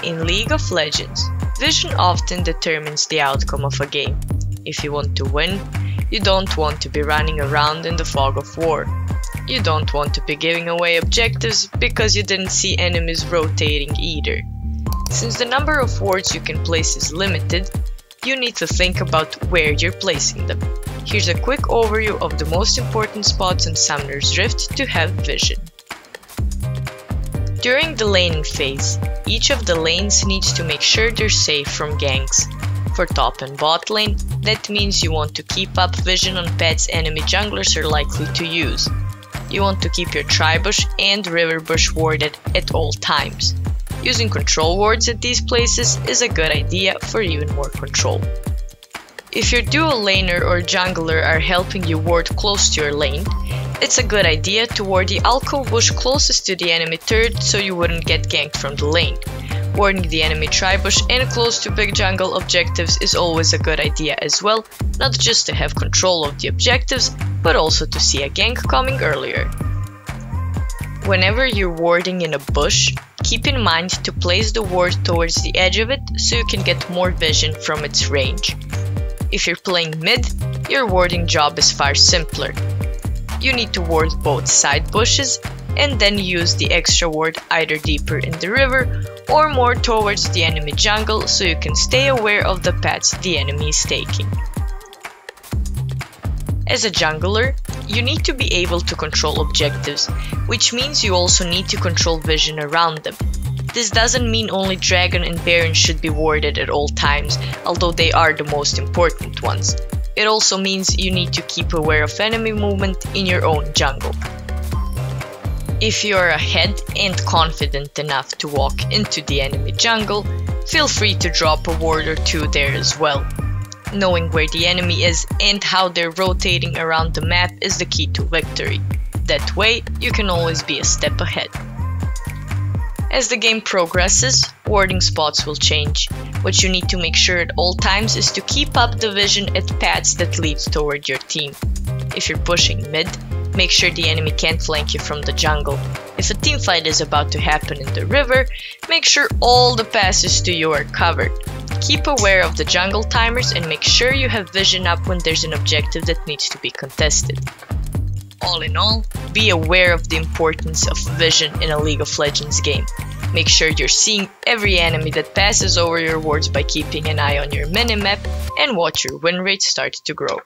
In League of Legends, vision often determines the outcome of a game. If you want to win, you don't want to be running around in the fog of war. You don't want to be giving away objectives because you didn't see enemies rotating either. Since the number of wards you can place is limited, you need to think about where you're placing them. Here's a quick overview of the most important spots in Summoner's Rift to have vision. During the laning phase, each of the lanes needs to make sure they're safe from ganks. For top and bot lane, that means you want to keep up vision on paths enemy junglers are likely to use. You want to keep your Tribush and River Bush warded at all times. Using control wards at these places is a good idea for even more control. If your dual laner or jungler are helping you ward close to your lane, it's a good idea to ward the alcove bush closest to the enemy turret so you wouldn't get ganked from the lane. Warding the enemy Tribush and close to big jungle objectives is always a good idea as well, not just to have control of the objectives, but also to see a gank coming earlier. Whenever you're warding in a bush, keep in mind to place the ward towards the edge of it so you can get more vision from its range. If you're playing mid, your warding job is far simpler. You need to ward both side bushes and then use the extra ward either deeper in the river or more towards the enemy jungle so you can stay aware of the paths the enemy is taking. As a jungler, you need to be able to control objectives, which means you also need to control vision around them. This doesn't mean only Dragon and Baron should be warded at all times, although they are the most important ones. It also means you need to keep aware of enemy movement in your own jungle. If you are ahead and confident enough to walk into the enemy jungle, feel free to drop a ward or two there as well. Knowing where the enemy is and how they're rotating around the map is the key to victory. That way, you can always be a step ahead. As the game progresses, warding spots will change. What you need to make sure at all times is to keep up the vision at paths that leads toward your team. If you're pushing mid, make sure the enemy can't flank you from the jungle. If a teamfight is about to happen in the river, make sure all the passes to you are covered. Keep aware of the jungle timers and make sure you have vision up when there's an objective that needs to be contested. All in all, be aware of the importance of vision in a League of Legends game. Make sure you're seeing every enemy that passes over your wards by keeping an eye on your minimap and watch your win rate start to grow.